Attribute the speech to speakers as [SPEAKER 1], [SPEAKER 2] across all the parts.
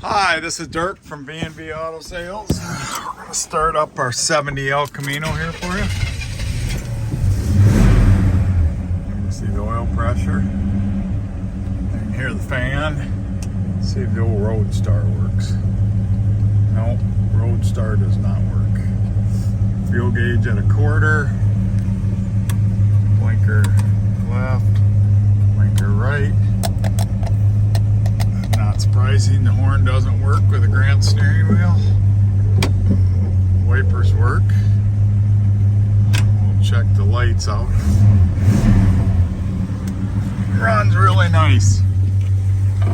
[SPEAKER 1] Hi, this is Dirk from B&B Auto Sales. We're going to start up our 70 El Camino here for you. You can see the oil pressure. You can hear the fan. See if the old road start works. No, road start does not work. Fuel gauge at a quarter. Blinker left, blinker right. Not surprising, the horn doesn't work with a Grant steering wheel. Wipers work. We'll check the lights out. Runs really nice.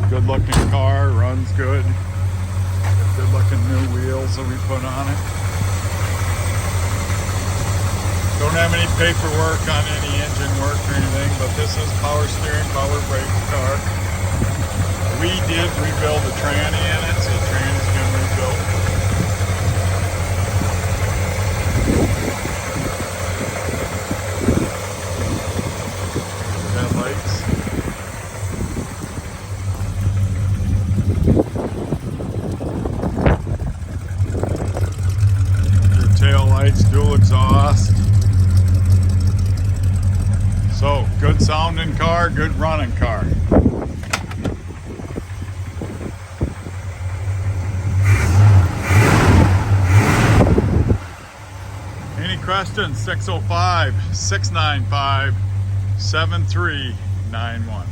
[SPEAKER 1] Good looking car, runs good. Good looking new wheels that we put on it. Don't have any paperwork on any engine work or anything, but this is power steering, power brake car. We did rebuild the tranny in it, so the tranny's been rebuilt. Headlights. Your tail lights, dual exhaust. So, good sounding car, good running car. Any questions? 605-695-7391.